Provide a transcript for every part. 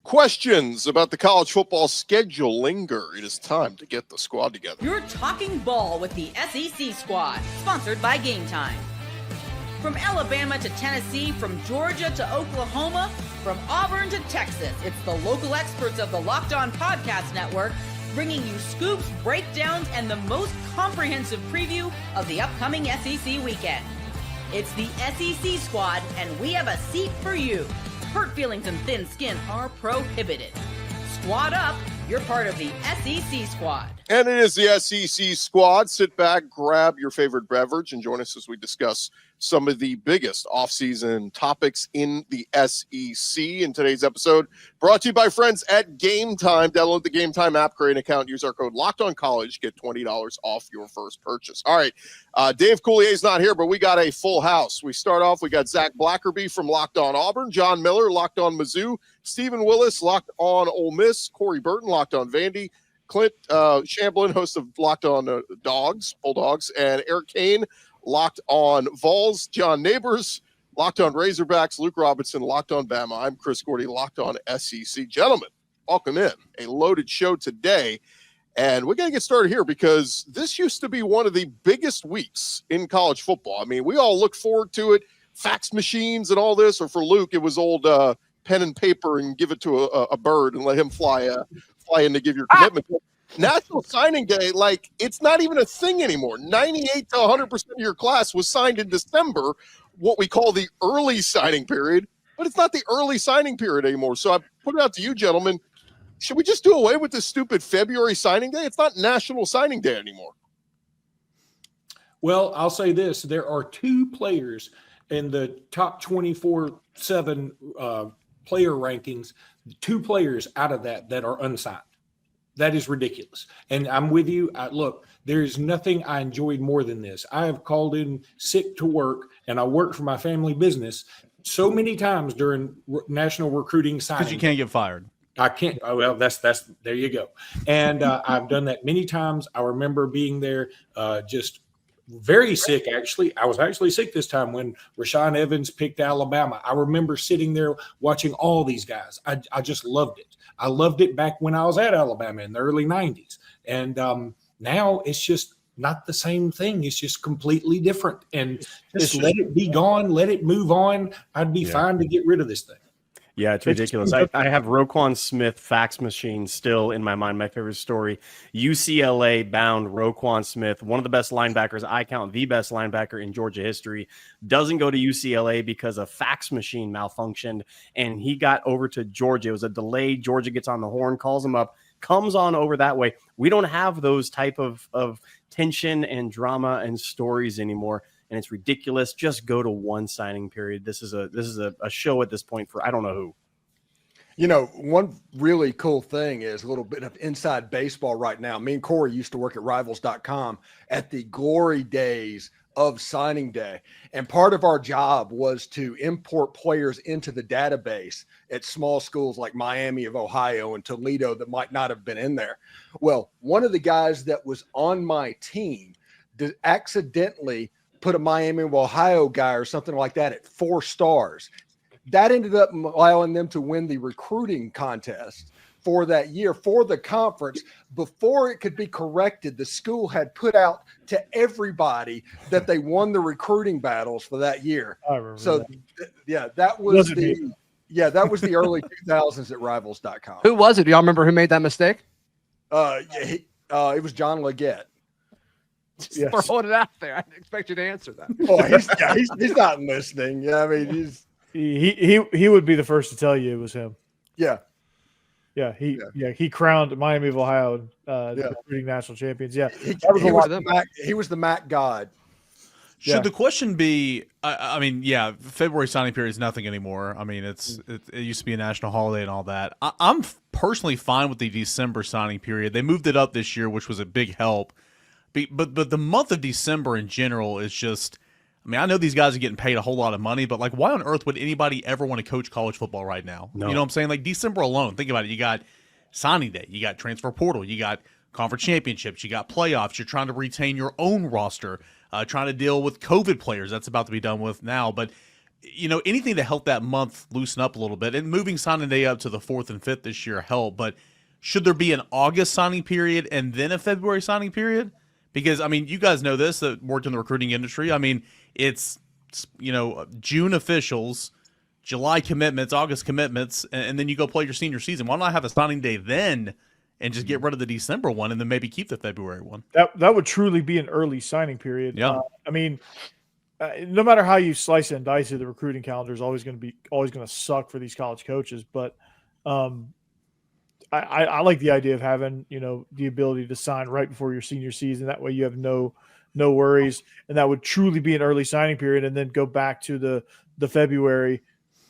Questions about the college football schedule linger. It is time to get the squad together. You're talking ball with the SEC squad, sponsored by Game Time. From Alabama to Tennessee, from Georgia to Oklahoma, from Auburn to Texas, it's the local experts of the Locked On Podcast Network bringing you scoops, breakdowns, and the most comprehensive preview of the upcoming SEC weekend. It's the SEC squad, and we have a seat for you. Hurt feelings and thin skin are prohibited. Squad up, you're part of the SEC squad. And it is the SEC squad. Sit back, grab your favorite beverage, and join us as we discuss some of the biggest offseason topics in the SEC. In today's episode, brought to you by friends at Game Time. Download the Game Time app, create an account, use our code LOCKEDONCollege, get $20 off your first purchase. All right, Dave Coulier's not here, but we got a full house. We start off, we got Zach Blackerby from Locked On Auburn, John Miller, Locked On Mizzou, Stephen Willis, Locked On Ole Miss, Corey Burton, Locked On Vandy, Clint Shamblin, host of Locked On Bulldogs, and Eric Kane, Locked On Vols, John Neighbors, Locked On Razorbacks, Luke Robinson, Locked On Bama. I'm Chris Gordy, Locked On SEC. Gentlemen, welcome in. A loaded show today. And we're going to get started here because this used to be one of the biggest weeks in college football. I mean, we all look forward to it, fax machines and all this, or for Luke, it was old pen and paper and give it to a bird and let him fly in to give your commitment. National Signing Day, like, it's not even a thing anymore. 98 to 100% of your class was signed in December, what we call the early signing period, but it's not the early signing period anymore. So I put it out to you, gentlemen. Should we just do away with this stupid February signing day? It's not National Signing Day anymore. Well, I'll say this. There are two players in the top 24/7 player rankings, two players out of that are unsigned. That is ridiculous. And I'm with you. Look, there is nothing I enjoyed more than this. I have called in sick to work, and I work for my family business so many times during national recruiting signing. Because you can't get fired. I can't. Oh, well, that's there you go. And I've done that many times. I remember being there just very sick, actually. I was actually sick this time when Rashaan Evans picked Alabama. I remember sitting there watching all these guys. I just loved it. I loved it back when I was at Alabama in the early 90s. And now it's just not the same thing. It's just completely different. And just let it be gone. Let it move on. I'd be fine to get rid of this thing. Yeah, it's ridiculous. I have Roquan Smith fax machine still in my mind. My favorite story, UCLA bound Roquan Smith, one of the best linebackers. I count the best linebacker in Georgia history. Doesn't go to UCLA because a fax machine malfunctioned, and he got over to Georgia. It was a delay. Georgia gets on the horn, calls him up, comes on over that way. We don't have those type of tension and drama and stories anymore. And it's ridiculous. Just go to one signing period. This is a show at this point for I don't know who. You know, one really cool thing is a little bit of inside baseball right now. Me and Corey used to work at rivals.com at the glory days of signing day. And part of our job was to import players into the database at small schools like Miami of Ohio and Toledo that might not have been in there. Well, one of the guys that was on my team accidentally put a Miami of Ohio guy or something like that at 4 stars. That ended up allowing them to win the recruiting contest for that year for the conference. Before it could be corrected, the school had put out to everybody that they won the recruiting battles for that year. I remember so that. That was the early 2000s at rivals.com. Who was it? Do y'all remember who made that mistake? It was John Leggett. Yes. Throwing it out there. I didn't expect you to answer that. Oh, he's not listening. Yeah, I mean, he would be the first to tell you it was him. Yeah. Yeah, he crowned Miami of Ohio recruiting national champions. Yeah, he was the MAC god. Should the question be? I mean, February signing period is nothing anymore. I mean, it used to be a national holiday and all that. I'm personally fine with the December signing period. They moved it up this year, which was a big help. But the month of December in general is just, I mean, I know these guys are getting paid a whole lot of money, but like, why on earth would anybody ever want to coach college football right now? No. You know what I'm saying? Like December alone, think about it. You got signing day, you got transfer portal, you got conference championships, you got playoffs. You're trying to retain your own roster, trying to deal with COVID players. That's about to be done with now. But anything to help that month loosen up a little bit. And moving signing day up to the 4th and 5th this year helped. But should there be an August signing period and then a February signing period? Because, you guys know this, that worked in the recruiting industry. It's, June officials, July commitments, August commitments, and then you go play your senior season. Why not have a signing day then and just get rid of the December one and then maybe keep the February one? That would truly be an early signing period. Yeah. No matter how you slice it and dice it, the recruiting calendar is always going to suck for these college coaches. But I like the idea of having, the ability to sign right before your senior season. That way you have no worries. And that would truly be an early signing period, and then go back to the February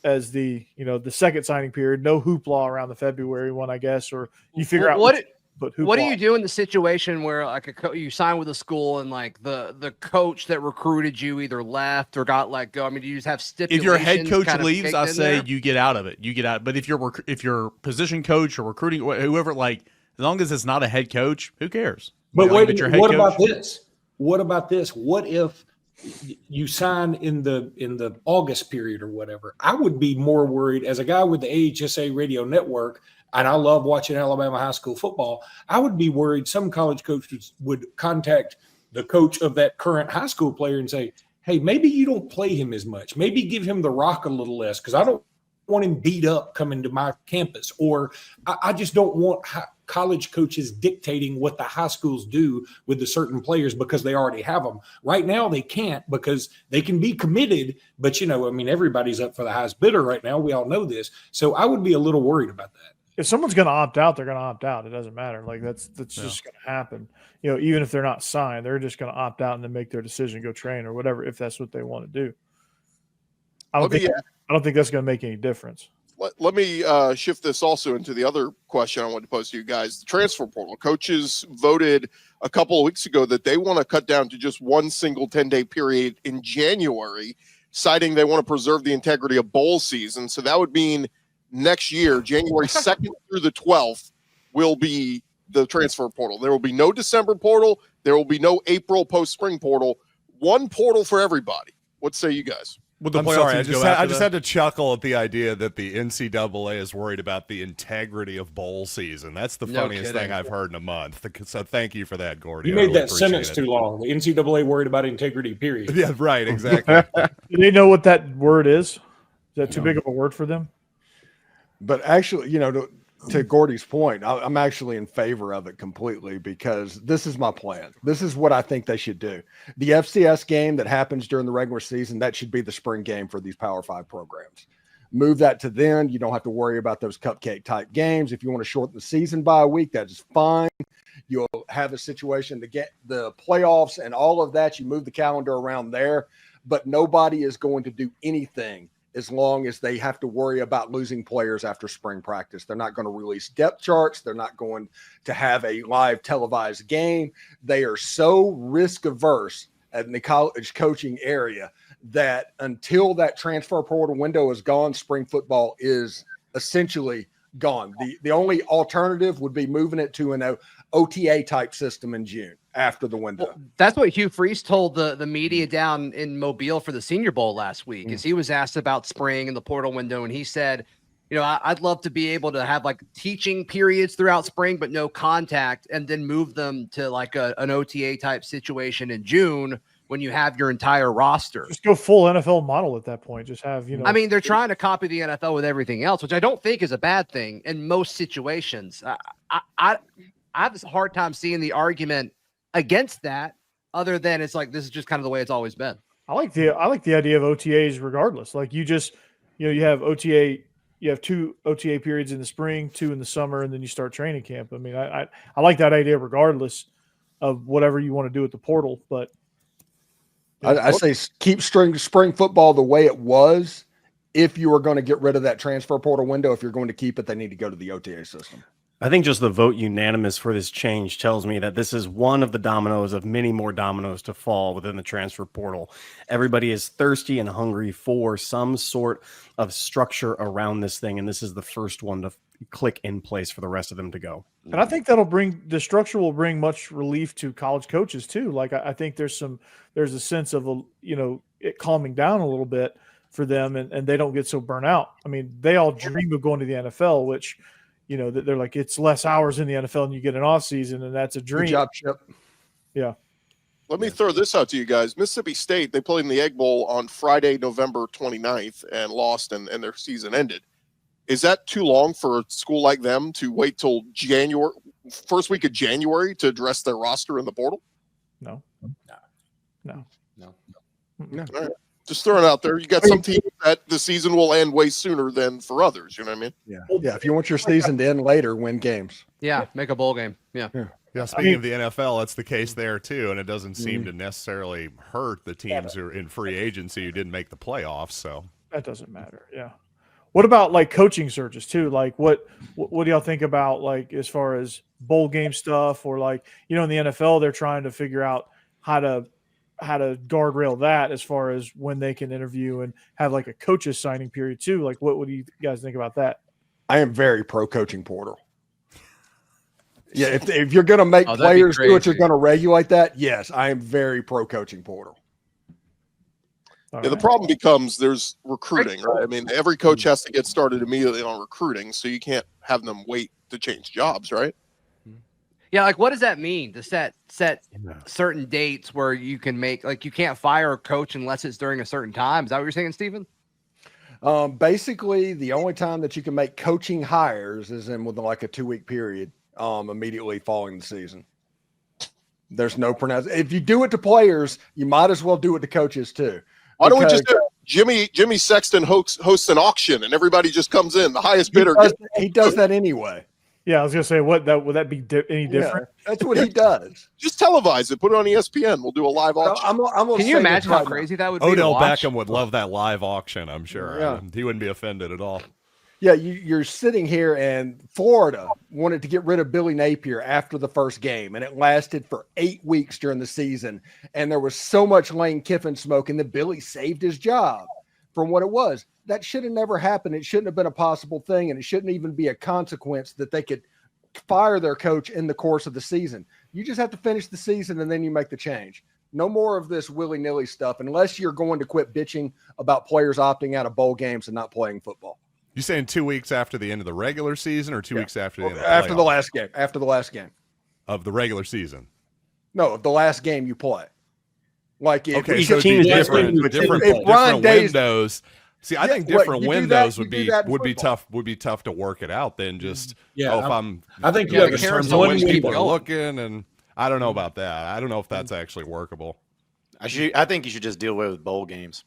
as the second signing period. No hoopla around the February one, I guess, or you figure out what do you do in the situation where you sign with a school and the coach that recruited you either left or got let go? Do you just have stipulations? If your head coach leaves, I say there? you get out of it. You get out. But if your position coach or recruiting, whoever, as long as it's not a head coach, who cares? But wait, what about this? What about this? What if you sign in the August period or whatever? I would be more worried as a guy with the AHSA radio network, and I love watching Alabama high school football. I would be worried some college coaches would contact the coach of that current high school player and say, hey, maybe you don't play him as much. Maybe give him the rock a little less, because I don't want him beat up coming to my campus. Or I just don't want college coaches dictating what the high schools do with the certain players because they already have them. Right now they can't, because they can be committed, but everybody's up for the highest bidder right now. We all know this. So I would be a little worried about that. If someone's going to opt out, they're going to opt out. It doesn't matter. That's just going to happen. Even if they're not signed, they're just going to opt out and then make their decision, go train or whatever, if that's what they want to do. I don't think that's going to make any difference. Let me shift this also into the other question I wanted to pose to you guys. The transfer portal. Coaches voted a couple of weeks ago that they want to cut down to just one single 10-day period in January, citing they want to preserve the integrity of bowl season. So that would mean next year, January 2nd through the 12th, will be the transfer portal. There will be no December portal. There will be no April post-spring portal. One portal for everybody. What say you guys? I'm sorry, I just had to chuckle at the idea that the NCAA is worried about the integrity of bowl season. That's the funniest thing I've heard in a month. So thank you for that, Gordy. You made that sentence too long. The NCAA worried about integrity, period. Yeah, right, exactly. Do they know what that word is? Is that too big of a word for them? But actually, to Gordy's point, I'm actually in favor of it completely, because this is my plan. This is what I think they should do. The FCS game that happens during the regular season, that should be the spring game for these Power 5 programs. Move that to then. You don't have to worry about those cupcake type games. If you want to shorten the season by a week, that is fine. You'll have a situation to get the playoffs and all of that. You move the calendar around there, but nobody is going to do anything as long as they have to worry about losing players after spring practice. They're not going to release depth charts. They're not going to have a live televised game. They are so risk averse in the college coaching area that until that transfer portal window is gone, spring football is essentially gone. The only alternative would be moving it to an OTA type system in June after the window. Well, that's what Hugh Freeze told the media down in Mobile for the Senior Bowl last week, is he was asked about spring and the portal window, and he said, I'd love to be able to have teaching periods throughout spring, but no contact, and then move them to an OTA type situation in June when you have your entire roster. Just go full NFL model at that point. Just have, they're trying to copy the NFL with everything else, which I don't think is a bad thing in most situations. I have a hard time seeing the argument against that, other than it's this is just kind of the way it's always been. I like the idea of OTAs regardless. You just, you have OTA, you have 2 OTA periods in the spring, 2 in the summer, and then you start training camp. I like that idea regardless of whatever you want to do with the portal. But I say keep spring football the way it was. If you are going to get rid of that transfer portal window, if you're going to keep it, they need to go to the OTA system. I think just the vote unanimous for this change tells me that this is one of the dominoes of many more dominoes to fall within the transfer portal. Everybody is thirsty and hungry for some sort of structure around this thing, and this is the first one to click in place for the rest of them to go. And I think the structure will bring much relief to college coaches too. I think there's a sense of it calming down a little bit for them, and they don't get so burnt out. I mean, they all dream of going to the NFL, which, you know, they're like, it's less hours in the NFL and you get an off season, and that's a dream. Good job, Chip. Yeah. Let me throw this out to you guys. Mississippi State, they played in the Egg Bowl on Friday, November 29th and lost, and their season ended. Is that too long for a school like them to wait till first week of January to address their roster in the portal? No. All right. Just throwing it out there. You got some teams that the season will end way sooner than for others. You know what I mean? Yeah. If you want your season to end later, win games. Yeah, make a bowl game. Yeah. Speaking of the NFL, that's the case there too, and it doesn't seem to necessarily hurt the teams who are in free agency who didn't make the playoffs. So that doesn't matter. Yeah. What about like coaching searches too? Like what do y'all think about, like, as far as bowl game stuff, or like, you know, in the NFL they're trying to figure out how to guardrail that as far as when they can interview and have like a coach's signing period too. Like what do you guys think about that? I am very pro coaching portal. Yeah, if you're going to make players do it, you're going to regulate that. Yes, I am very pro coaching portal. The problem becomes there's recruiting, right? I mean, every coach has to get started immediately on recruiting, so you can't have them wait to change jobs, right? Yeah, like what does that mean to set certain dates where you can make, like, you can't fire a coach unless it's during a certain time? Is that what you're saying, Stephen? Basically, the only time that you can make coaching hires is in within like a 2-week period, immediately following the season. There's no pronunciation. If you do it to players, you might as well do it to coaches too. Why don't we just do Jimmy Sexton hosts an auction and everybody just comes in, the highest bidder? He does that anyway. Yeah, I was gonna say, would that be any different? Yeah, that's what he does. Just televise it, put it on ESPN. We'll do a live auction. Can you imagine how crazy that would be? Odell Beckham would love that live auction, I'm sure. Yeah. He wouldn't be offended at all. Yeah, you're sitting here, and Florida wanted to get rid of Billy Napier after the first game, and it lasted for 8 weeks during the season. And there was so much Lane Kiffin smoke, and then Billy saved his job from what it was. That should have never happened. It shouldn't have been a possible thing, and it shouldn't even be a consequence that they could fire their coach in the course of the season. You just have to finish the season, and then you make the change. No more of this willy-nilly stuff unless you're going to quit bitching about players opting out of bowl games and not playing football. You saying 2 weeks after the end of the regular season, or 2 weeks after the end of the after the last game? After the last game of the regular season. No, the last game you play. Like if each team is different windows. See, I think different windows would be tough to work it out than just I think in terms of when people are looking, and I don't know about that. I don't know if that's actually workable. I think you should just deal with bowl games.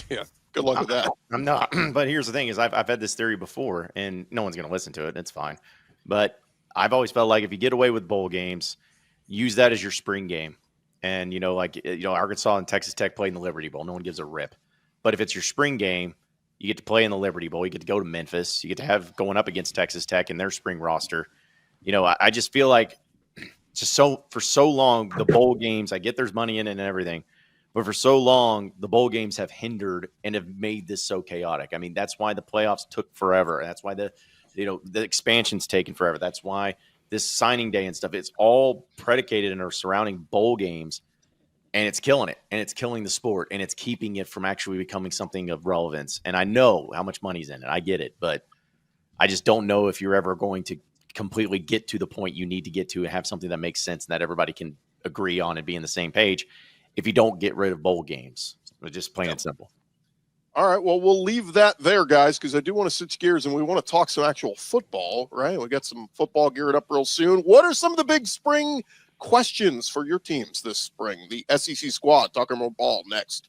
Yeah. Good luck with that. I'm not. But here's the thing: is I've had this theory before, and no one's going to listen to it. It's fine. But I've always felt like if you get away with bowl games, use that as your spring game. And Arkansas and Texas Tech play in the Liberty Bowl. No one gives a rip. But if it's your spring game, you get to play in the Liberty Bowl. You get to go to Memphis. You get to have going up against Texas Tech in their spring roster. I just feel like for so long the bowl games. I get there's money in it and everything. But for so long, the bowl games have hindered and have made this so chaotic. I mean, that's why the playoffs took forever. That's why the expansion's taken forever. That's why this signing day and stuff, it's all predicated and are surrounding bowl games, and it's killing it, and it's killing the sport, and it's keeping it from actually becoming something of relevance. And I know how much money's in it. I get it, but I just don't know if you're ever going to completely get to the point you need to get to and have something that makes sense and that everybody can agree on and be on the same page if you don't get rid of bowl games. Just plain and simple. All right, well, we'll leave that there, guys, because I do want to switch gears and we want to talk some actual football, right? We got some football geared up real soon. What are some of the big spring questions for your teams this spring? The SEC squad, talking more ball next.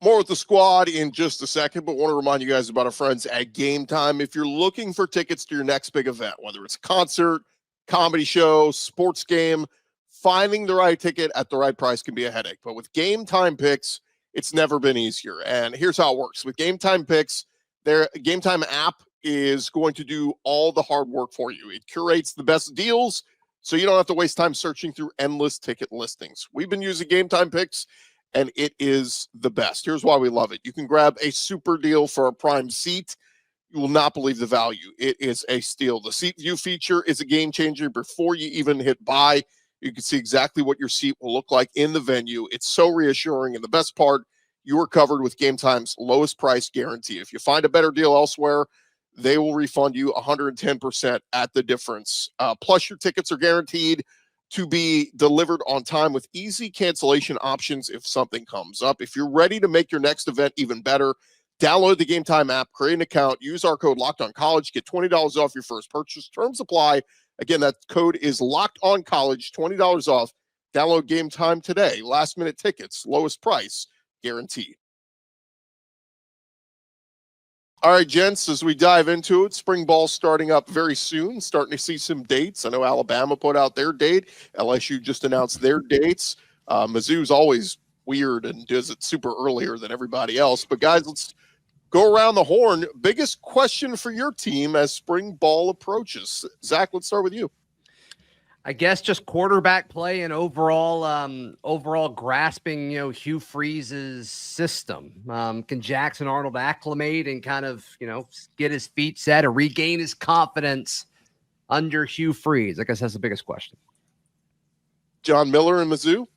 More with the squad in just a second, but want to remind you guys about our friends at Game Time. If you're looking for tickets to your next big event, whether it's a concert, comedy show, sports game, finding the right ticket at the right price can be a headache. But with Game Time Picks, it's never been easier. And here's how it works. With Game Time Picks, their Game Time app is going to do all the hard work for you. It curates the best deals, so you don't have to waste time searching through endless ticket listings. We've been using Game Time Picks, and it is the best. Here's why we love it. You can grab a super deal for a prime seat. You will not believe the value. It is a steal. The seat view feature is a game changer before you even hit buy. You can see exactly what your seat will look like in the venue. It's so reassuring. And the best part, you are covered with Game Time's lowest price guarantee. If you find a better deal elsewhere, they will refund you 110% at the difference. Plus, your tickets are guaranteed to be delivered on time with easy cancellation options if something comes up. If you're ready to make your next event even better, download the Game Time app, create an account, use our code LOCKEDONCollege, get $20 off your first purchase. Terms apply. Again, that code is LOCKEDONCollege, $20 off. Download Game Time today. Last minute tickets, lowest price guaranteed. All right, gents, as we dive into it, spring ball starting up very soon, starting to see some dates. I know Alabama put out their date. LSU just announced their dates. Mizzou's always weird and does it super earlier than everybody else. But, guys, let's go around the horn. Biggest question for your team as spring ball approaches. Zach, let's start with you. I guess just quarterback play and overall grasping, Hugh Freeze's system. Can Jackson Arnold acclimate and kind of, get his feet set or regain his confidence under Hugh Freeze? I guess that's the biggest question. John Miller and Mizzou?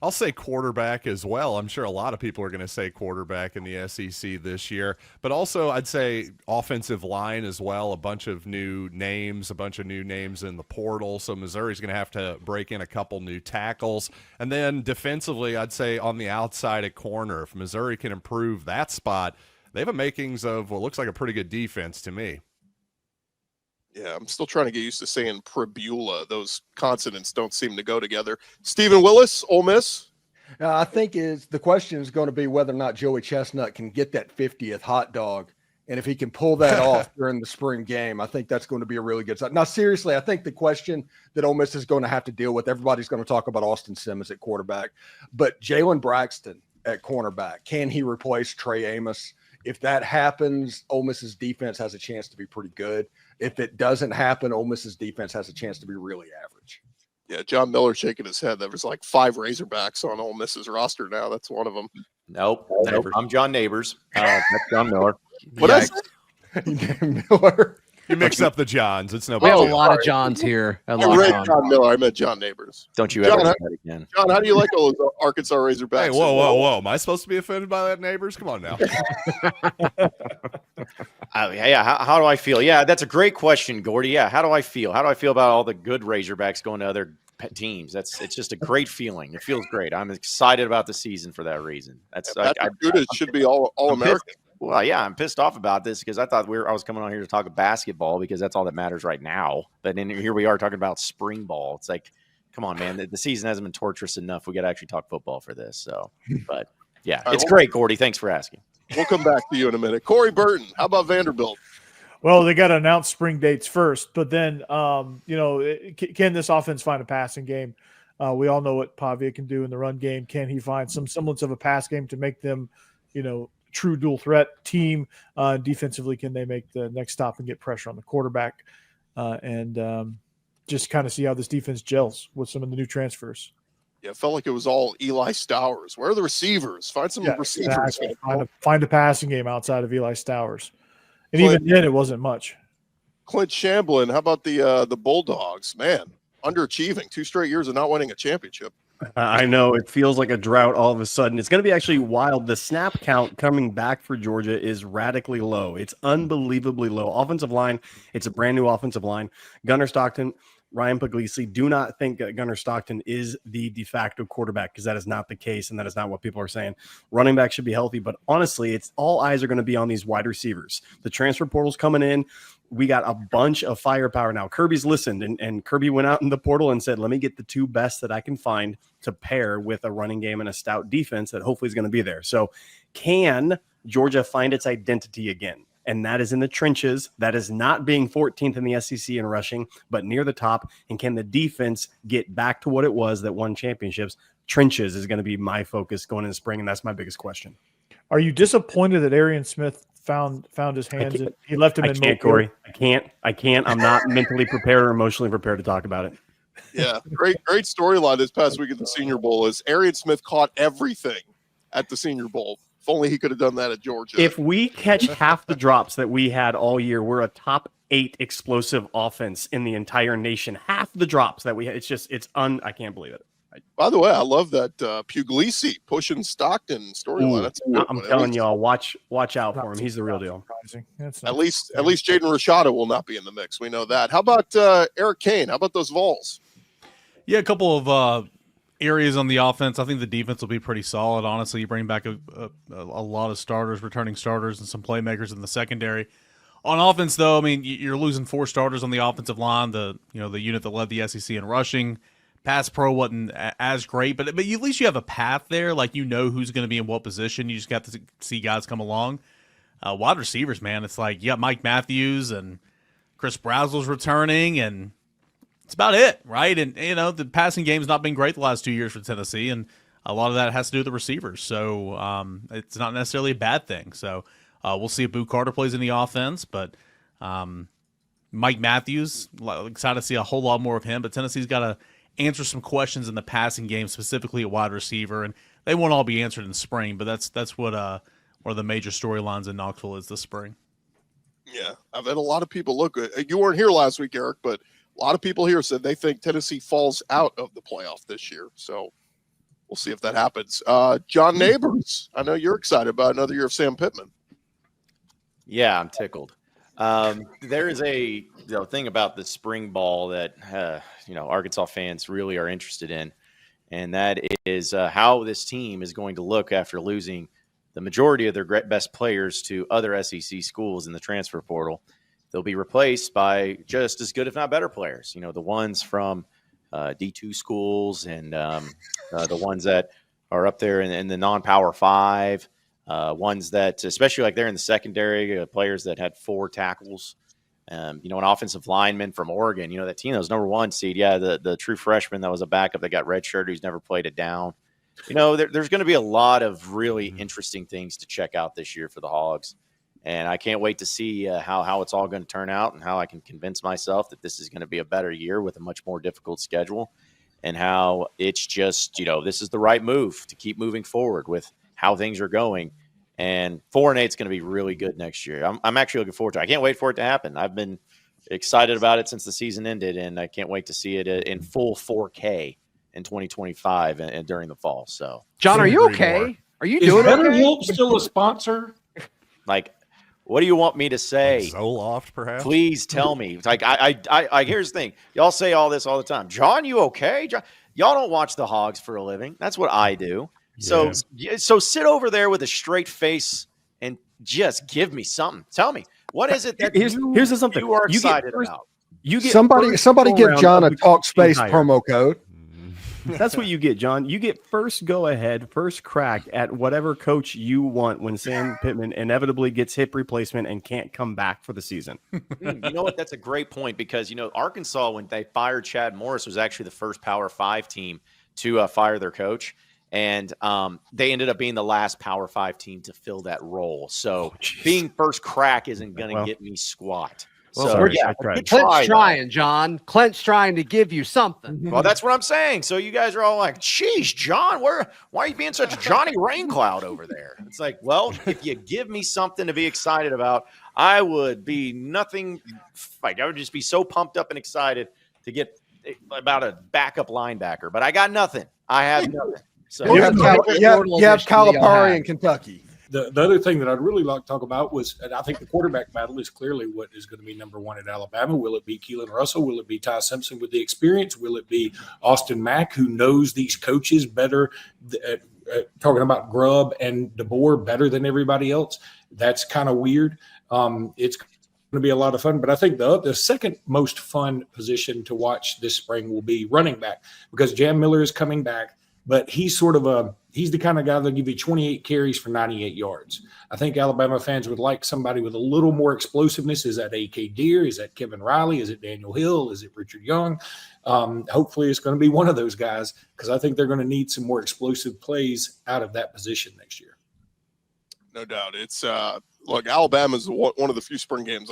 I'll say quarterback as well. I'm sure a lot of people are going to say quarterback in the SEC this year, but also I'd say offensive line as well. A bunch of new names in the portal. So Missouri's going to have to break in a couple new tackles. And then defensively, I'd say on the outside at corner, if Missouri can improve that spot, they have a makings of what looks like a pretty good defense to me. Yeah, I'm still trying to get used to saying Pribula. Those consonants don't seem to go together. Stephen Willis, Ole Miss. I think the question is going to be whether or not Joey Chestnut can get that 50th hot dog. And if he can pull that off during the spring game, I think that's going to be a really good sign. Now, seriously, I think the question that Ole Miss is going to have to deal with, everybody's going to talk about Austin Simmons at quarterback, but Jalen Braxton at cornerback, can he replace Trey Amos? If that happens, Ole Miss's defense has a chance to be pretty good. If it doesn't happen, Ole Miss's defense has a chance to be really average. Yeah, John Miller shaking his head. There was like 5 Razorbacks on Ole Miss's roster now. That's one of them. Nope. I'm John Neighbors. That's John Miller. What else? Miller. You mix up the Johns. It's no We have a big deal. lot of Johns here. I read John Miller. I meant John Neighbors. Don't you John, ever do that again. John, how do you like all those Arkansas Razorbacks? Hey, whoa. Am I supposed to be offended by that, Neighbors? Come on now. Yeah, how do I feel? Yeah, that's a great question, Gordy. Yeah, how do I feel? How do I feel about all the good Razorbacks going to other teams? It's just a great feeling. It feels great. I'm excited about the season for that reason. That's Patrick should be all American. Well, yeah, I'm pissed off about this because I thought I was coming on here to talk basketball because that's all that matters right now. But then here we are talking about spring ball. It's like, come on, man, the season hasn't been torturous enough. We got to actually talk football for this. So, but yeah, it's great, Gordy. Thanks for asking. We'll come back to you in a minute. Corey Burton, how about Vanderbilt? Well, they got to announce spring dates first, but then, can this offense find a passing game? We all know what Pavia can do in the run game. Can he find some semblance of a pass game to make them, true dual threat team? Defensively, can they make the next stop and get pressure on the quarterback? And just kind of see how this defense gels with some of the new transfers. Yeah, it felt like it was all Eli Stowers. Where are the receivers? Find some receivers. Exactly. Find a passing game outside of Eli Stowers. And even then, it wasn't much. Clint Shamblin, how about the Bulldogs? Man, underachieving. 2 straight years of not winning a championship. I know it feels like a drought all of a sudden. It's going to be actually wild. The snap count coming back for Georgia is radically low. It's unbelievably low. Offensive line, it's a brand new offensive line. Gunnar Stockton, Ryan Puglisi, do not think that Gunnar Stockton is the de facto quarterback because that is not the case and that is not what people are saying. Running back should be healthy, but honestly, it's all eyes are going to be on these wide receivers. The transfer portal's coming in. We got a bunch of firepower now. Kirby's listened, and Kirby went out in the portal and said, let me get the 2 best that I can find to pair with a running game and a stout defense that hopefully is going to be there. So can Georgia find its identity again? And that is in the trenches. That is not being 14th in the SEC in rushing, but near the top. And can the defense get back to what it was that won championships? Trenches is going to be my focus going into spring, and that's my biggest question. Are you disappointed that Arian Smith found his hands? He left him in Mobile? Corey. I can't. I'm not mentally prepared or emotionally prepared to talk about it. Yeah, great storyline this past week at the Senior Bowl is Arian Smith caught everything at the Senior Bowl. If only he could have done that at Georgia. If we catch half the drops that we had all year, we're a top 8 explosive offense in the entire nation. Half the drops that we had. I can't believe it. By the way, I love that Puglisi pushing Stockton storyline. That's a good I'm one. telling y'all, watch out for him. He's the real deal. At least Jaden Rashada will not be in the mix. We know that. How about Eric Kane? How about those Vols? Yeah, a couple of areas on the offense. I think the defense will be pretty solid. Honestly, you bring back a lot of starters, returning starters, and some playmakers in the secondary. On offense, though, I mean, you're losing 4 starters on the offensive line. The unit that led the SEC in rushing. Pass pro wasn't as great, but at least you have a path there. Like, who's going to be in what position. You just got to see guys come along. Wide receivers, man, it's like you got Mike Matthews and Chris Brazel's returning, and it's about it, right? And, the passing game's not been great the last 2 years for Tennessee, and a lot of that has to do with the receivers. So it's not necessarily a bad thing. So we'll see if Boo Carter plays in the offense, but Mike Matthews, excited to see a whole lot more of him. But Tennessee's got to answer some questions in the passing game, specifically at wide receiver, and they won't all be answered in spring, but that's what one of the major storylines in Knoxville is this spring. Yeah, I've had a lot of people look. You weren't here last week, Eric, but a lot of people here said they think Tennessee falls out of the playoff this year. So we'll see if that happens. John Neighbors, I know you're excited about another year of Sam Pittman. Yeah, I'm tickled. There is a thing about the spring ball that Arkansas fans really are interested in, and that is how this team is going to look after losing the majority of their best players to other SEC schools in the transfer portal. They'll be replaced by just as good, if not better, players. The ones from D2 schools and the ones that are up there in the non-Power 5. Ones that, especially like they're in the secondary, players that had 4 tackles, an offensive lineman from Oregon, that team that was number 1 seed. Yeah. The true freshman that was a backup that got redshirted, who's never played it down. There's going to be a lot of really interesting things to check out this year for the Hogs. And I can't wait to see how it's all going to turn out and how I can convince myself that this is going to be a better year with a much more difficult schedule, and how it's just, this is the right move to keep moving forward with how things are going. And 4-8 is going to be really good next year. I'm actually looking forward to it. I can't wait for it to happen. I've been excited about it since the season ended, and I can't wait to see it in full 4K in 2025 and during the fall. So, John, are you okay? Are you doing Better okay? Help still a sponsor? Like, what do you want me to say? Zoloft, perhaps? Please tell me. Like, I here's the thing. Y'all say all this all the time. John, you okay? John, y'all don't watch the Hogs for a living. That's what I do. So sit over there with a straight face and just give me something. Tell me, what is it that here's something you are excited about? You get somebody give John a talk space promo code. That's what you get, John. You get first go ahead, first crack at whatever coach you want when Sam Pittman inevitably gets hip replacement and can't come back for the season. You know what? That's a great point, because, Arkansas, when they fired Chad Morris, was actually the first Power 5 team to fire their coach. And they ended up being the last Power 5 team to fill that role. So being first crack isn't going to get me squat. Well, so, sorry, yeah, Clint's trying, John. Clint's trying to give you something. Well, that's what I'm saying. So you guys are all like, geez, John, why are you being such a Johnny Raincloud over there? It's like, well, if you give me something to be excited about, I would be nothing like, I would just be so pumped up and excited to get about a backup linebacker. But I got nothing. I have nothing. So You have Calipari in Kentucky. The other thing that I'd really like to talk about was, and I think the quarterback battle is clearly what is going to be number 1 at Alabama. Will it be Keelan Russell? Will it be Ty Simpson with the experience? Will it be Austin Mack, who knows these coaches better, talking about Grubb and DeBoer better than everybody else? That's kind of weird. It's going to be a lot of fun, but I think the second most fun position to watch this spring will be running back, because Jam Miller is coming back. But he's he's the kind of guy that'll give you 28 carries for 98 yards. I think Alabama fans would like somebody with a little more explosiveness. Is that A.K. Deere? Is that Kevin Riley? Is it Daniel Hill? Is it Richard Young? Hopefully it's going to be one of those guys, because I think they're going to need some more explosive plays out of that position next year. No doubt. It's look, Alabama's one of the few spring games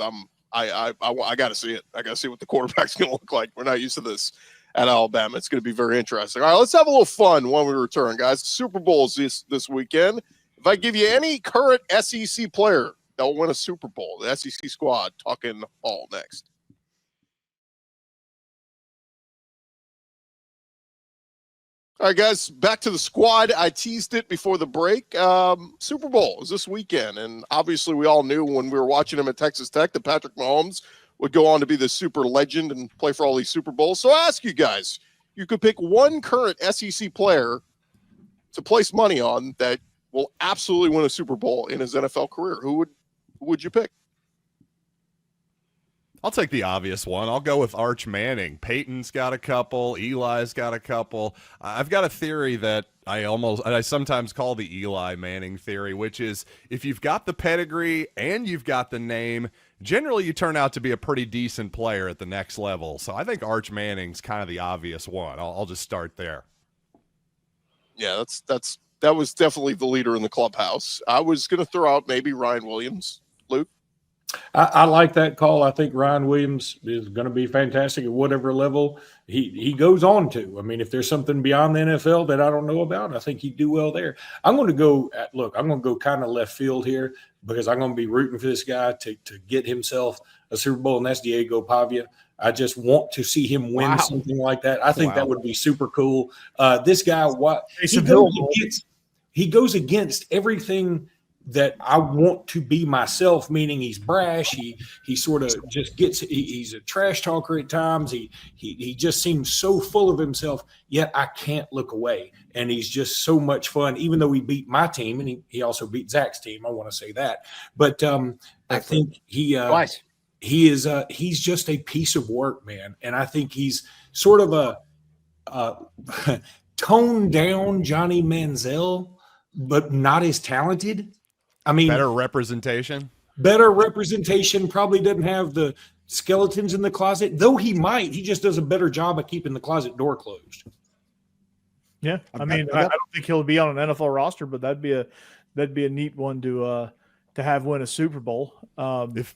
I got to see it. I got to see what the quarterback's going to look like. We're not used to this at Alabama. It's going to be very interesting. All right, let's have a little fun when we return, guys. Super Bowl is this weekend. If I give you any current SEC player they'll win a Super Bowl. The SEC squad talking all next. All right, guys, back to the squad. I teased it before the break. Super Bowl is this weekend, and obviously we all knew when we were watching him at Texas Tech that Patrick Mahomes would go on to be the super legend and play for all these Super Bowls. So I ask you guys, you could pick one current SEC player to place money on that will absolutely win a Super Bowl in his NFL career. Who would you pick? I'll take the obvious one. I'll go with Arch Manning. Peyton's got a couple. Eli's got a couple. I've got a theory that I sometimes call the Eli Manning theory, which is if you've got the pedigree and you've got the name, generally you turn out to be a pretty decent player at the next level. So I think Arch Manning's kind of the obvious one. I'll just start there. Yeah, that was definitely the leader in the clubhouse. I was going to throw out maybe Ryan Williams. Luke? I like that call. I think Ryan Williams is going to be fantastic at whatever level he goes on to. I mean, if there's something beyond the NFL that I don't know about, I think he'd do well there. I'm going to go kind of left field here because I'm going to be rooting for this guy to get himself a Super Bowl, and that's Diego Pavia. I just want to see him win something like that. I think that would be super cool. This guy, he goes against everything that I want to be myself, meaning he's brash. He sort of just he's a trash talker at times. He just seems so full of himself, yet I can't look away. And he's just so much fun, even though he beat my team and he also beat Zach's team. I want to say that. But I think he's just a piece of work, man. And I think he's sort of a toned down Johnny Manziel, but not as talented. I mean, better representation, probably doesn't have the skeletons in the closet, though he might. He just does a better job of keeping the closet door closed. Yeah. I mean, I don't think he'll be on an NFL roster, but that'd be a neat one to have win a Super Bowl. If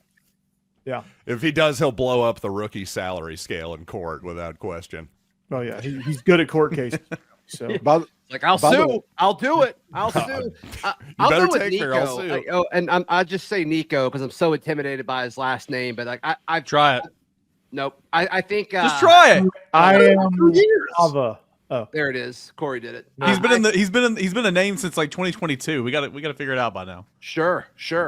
he does, he'll blow up the rookie salary scale in court without question. Oh yeah. He's good at court cases. So I'll sue. I'll do it. I'll sue. I'll go with Nico. I just say Nico because I'm so intimidated by his last name. But I've try it. Nope. I think just try it. I am Ava. Oh, there it is. Corey did it. He's been a name since like 2022. We got to figure it out by now. Sure.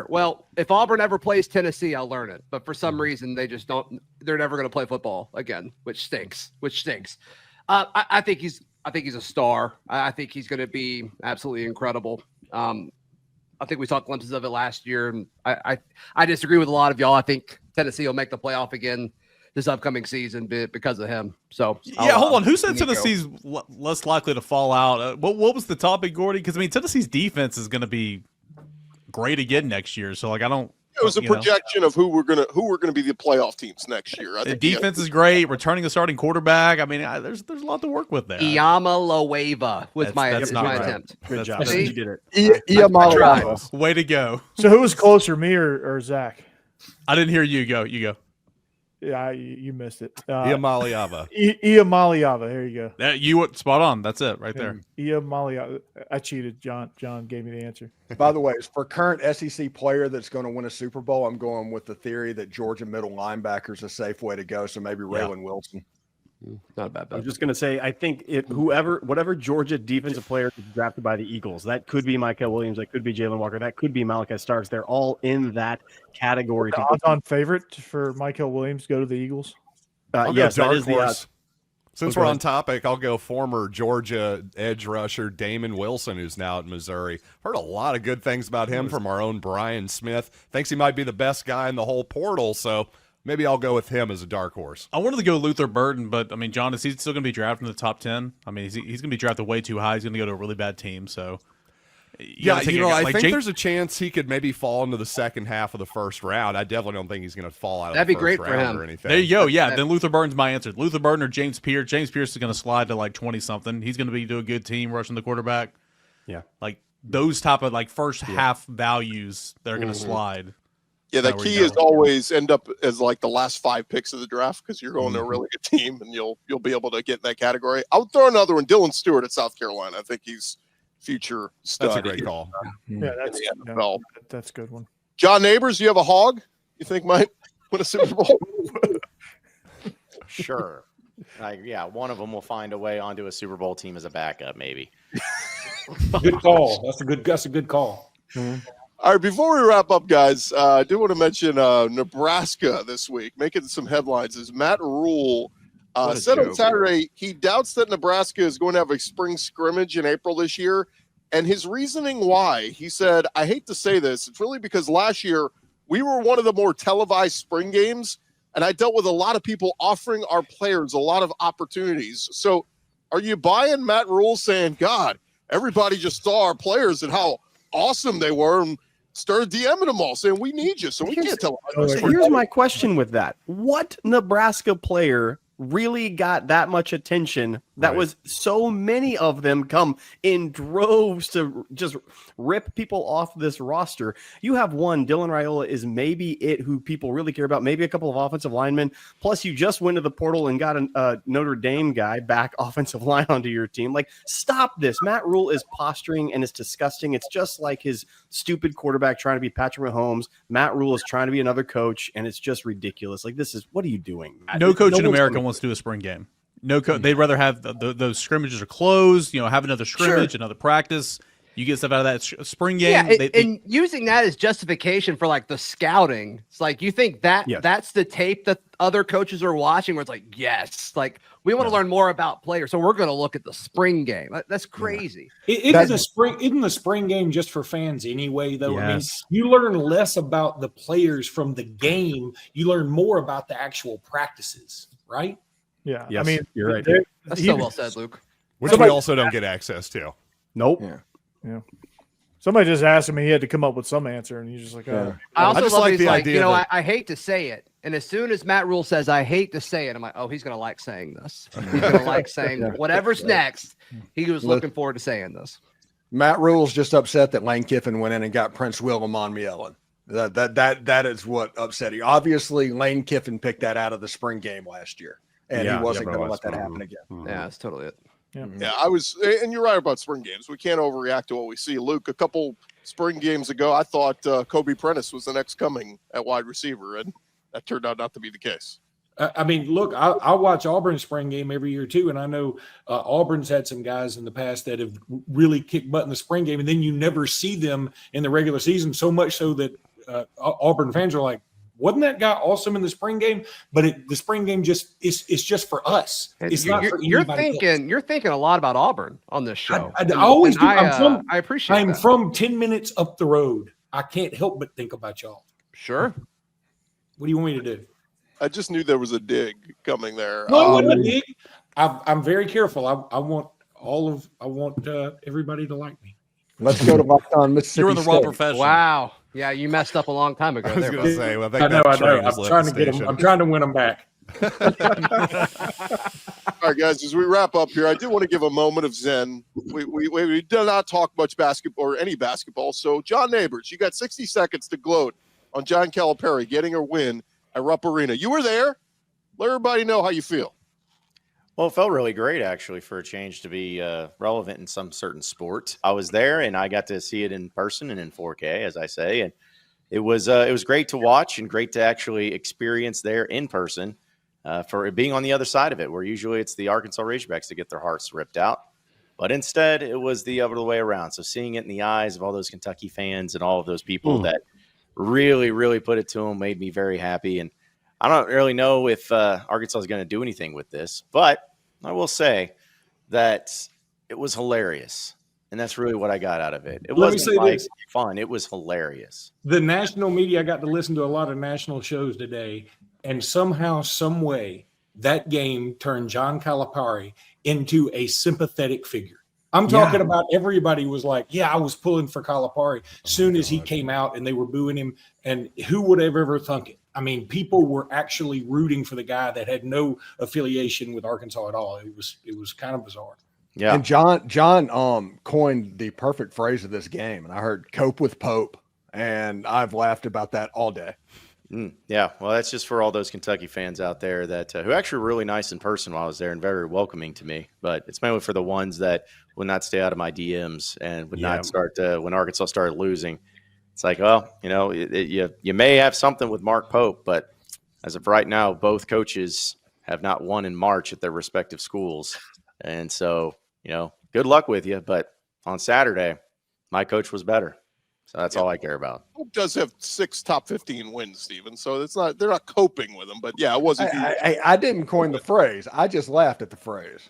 Well, if Auburn ever plays Tennessee, I'll learn it. But for some reason, they just don't. They're never going to play football again, which stinks. I think he's a star. I think he's going to be absolutely incredible. I think we saw glimpses of it last year, and I disagree with a lot of y'all. I think Tennessee will make the playoff again this upcoming season because of him. So hold on. Who said Tennessee's less likely to fall out? What was the topic, Gordy? Because I mean, Tennessee's defense is going to be great again next year. So like, I don't. It was a projection of who were gonna be the playoff teams next year. I think the defense is great. Returning the starting quarterback. I mean, there's a lot to work with there. Iama Loeva was my attempt. Good job. You did it. Way to go. So who was closer, me or Zach? I didn't hear you go. You go. Yeah, you missed it. Iamaliava. Iamaliava. There you go. You were spot on. That's it right there. Iamaliava. I cheated. John gave me the answer. By the way, for current SEC player that's going to win a Super Bowl, I'm going with the theory that Georgia middle linebacker is a safe way to go. So maybe Raylan Wilson. Not a bad bet. I was just going to say, I think whatever Georgia defensive player is drafted by the Eagles, that could be Micah Williams, that could be Jalen Walker, that could be Malachi Starks. They're all in that category. The odds-on favorite for Micah Williams go to the Eagles? Yes, that is the odds. Since we're on topic, I'll go former Georgia edge rusher Damon Wilson, who's now at Missouri. Heard a lot of good things about him from our own Brian Smith. Thinks he might be the best guy in the whole portal, so maybe I'll go with him as a dark horse. I wanted to go Luther Burden, but I mean, John, is he still going to be drafted in the top 10? I mean, he's going to be drafted way too high. He's going to go to a really bad team. So, I think there's a chance he could maybe fall into the second half of the first round. I definitely don't think he's going to fall out of the first round or anything. There you go. Yeah, then Luther Burden's my answer. Luther Burden or James Pierce. James Pierce is going to slide to like 20-something. He's going to be to a good team rushing the quarterback. Yeah. Like those type of like first half values that are going to slide. Yeah, the key is always end up as like the last 5 picks of the draft because you're going to a really good team and you'll be able to get in that category. I would throw another one, Dylan Stewart at South Carolina. I think he's future stud. That's a great call. Yeah, that's a good one. John Neighbors, you have a hog you think might win a Super Bowl? Sure. Yeah, one of them will find a way onto a Super Bowl team as a backup, maybe. Good call. That's a good call. All right, before we wrap up, guys, I do want to mention Nebraska this week, making some headlines. Is Matt Rhule said on Saturday he doubts that Nebraska is going to have a spring scrimmage in April this year. And his reasoning why, he said, I hate to say this, it's really because last year we were one of the more televised spring games, and I dealt with a lot of people offering our players a lot of opportunities. So are you buying Matt Rhule saying, God, everybody just saw our players and how awesome they were and started DMing them all saying, we need you, so we can't tell. Here's my question with that. What Nebraska player really got that much attention that was so many of them come in droves to just rip people off this roster? You have one, Dylan Rhule is maybe it who people really care about, maybe a couple of offensive linemen, plus you just went to the portal and got a Notre Dame guy back offensive line onto your team. Like, stop this. Matt Rhule is posturing and it's disgusting. It's just like his stupid quarterback trying to be Patrick Mahomes. Matt Rhule is trying to be another coach, and it's just ridiculous. Like, this is, what are you doing, Matt? No coach in America wants to do a spring game. They'd rather have those scrimmages are closed. Have another scrimmage, another practice. You get stuff out of that spring game. Yeah, and using that as justification for like the scouting. It's like, you think that that's the tape that other coaches are watching where it's like, yes, like we want to learn more about players, so we're going to look at the spring game. That's crazy. Isn't the spring game just for fans anyway, though? Yes. I mean, you learn less about the players from the game. You learn more about the actual practices, right? Yeah. Yes, I mean, you're right. That's so well said, Luke. Which we also don't get access to. Nope. Yeah. Somebody just asked him, he had to come up with some answer, and he's just like, oh. I also just love like he's the like, idea that- I hate to say it. And as soon as Matt Rhule says, I hate to say it, I'm like, oh, he's going to like saying this. He's going to like saying whatever's next. He was looking forward to saying this. Matt Rhule's just upset that Lane Kiffin went in and got Prince Willem on Yellen. That is what upset you. Obviously, Lane Kiffin picked that out of the spring game last year, and he wasn't going to let that happen again. Yeah, that's totally it. Yeah, and you're right about spring games. We can't overreact to what we see. Luke, a couple spring games ago, I thought Kobe Prentice was the next coming at wide receiver, and that turned out not to be the case. I mean, look, I watch Auburn spring game every year too, and I know Auburn's had some guys in the past that have really kicked butt in the spring game, and then you never see them in the regular season, so much so that Auburn fans are like, wasn't that guy awesome in the spring game? But the spring game it's just for us. It's not for anybody else. You're thinking a lot about Auburn on this show. I always do. I appreciate I'm that. from 10 minutes up the road. I can't help but think about y'all. Sure. What do you want me to do? I just knew there was a dig coming there. No, it wasn't a dig. I'm very careful. I want everybody to like me. Let's go to Locked On Mississippi You're in the wrong State. profession. Wow. Yeah, you messed up a long time ago. I was there, going to bud. say, well, I think I know. that train has I'm left trying the to get them. station. I'm trying to win them back. All right, guys, as we wrap up here, I do want to give a moment of zen. We do not talk much basketball or any basketball. So, John Neighbors, you got 60 seconds to gloat on John Calipari getting a win at Rupp Arena. You were there. Let everybody know how you feel. Well, it felt really great, actually, for a change to be relevant in some certain sport. I was there, and I got to see it in person and in 4K, as I say, and it was great to watch and great to actually experience there in person for it being on the other side of it, where usually it's the Arkansas Razorbacks that get their hearts ripped out. But instead, it was the other way around. So seeing it in the eyes of all those Kentucky fans and all of those people that really, really put it to them made me very happy. And I don't really know if Arkansas is going to do anything with this, but I will say that it was hilarious. And that's really what I got out of it. It wasn't like fun. It was hilarious. The national media, I got to listen to a lot of national shows today, and somehow, some way, that game turned John Calipari into a sympathetic figure. I'm talking about everybody was like, yeah, I was pulling for Calipari soon as he came out and they were booing him. And who would have ever thunk it? I mean, people were actually rooting for the guy that had no affiliation with Arkansas at all. It was kind of bizarre. Yeah. And John coined the perfect phrase of this game. And I heard cope with Pope. And I've laughed about that all day. Yeah. Well, that's just for all those Kentucky fans out there that who actually were really nice in person while I was there and very welcoming to me. But it's mainly for the ones that would not stay out of my DMs and would not start when Arkansas started losing. It's like, well, you may have something with Mark Pope, but as of right now, both coaches have not won in March at their respective schools. And so, good luck with you. But on Saturday, my coach was better. So that's all I care about. Pope does have 6 top 15 wins, Steven. So they're not coping with them. But yeah, it wasn't. I didn't coin the phrase. I just laughed at the phrase.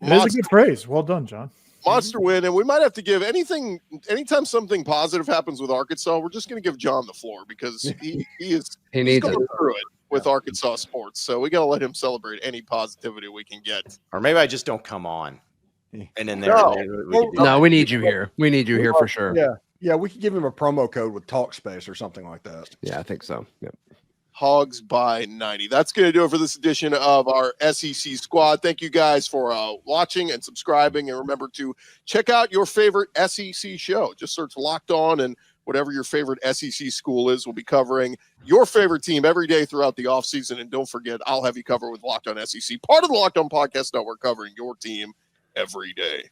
It is a good phrase. Well done, John. Monster win, and we might have to give anytime something positive happens with Arkansas, we're just going to give John the floor because he's needs going it. through it with Arkansas sports. So we got to let him celebrate any positivity we can get. Or maybe I just don't come on. And then we need you here. We need you here for sure. Yeah, we could give him a promo code with Talkspace or something like that. Yeah, I think so. Yep. Hogs by 90. That's going to do it for this edition of our SEC Squad. Thank you guys for watching and subscribing. And remember to check out your favorite SEC show. Just search Locked On, and whatever your favorite SEC school is, we'll be covering your favorite team every day throughout the offseason. And don't forget, I'll have you covered with Locked On SEC, part of the Locked On Podcast Network, covering your team every day.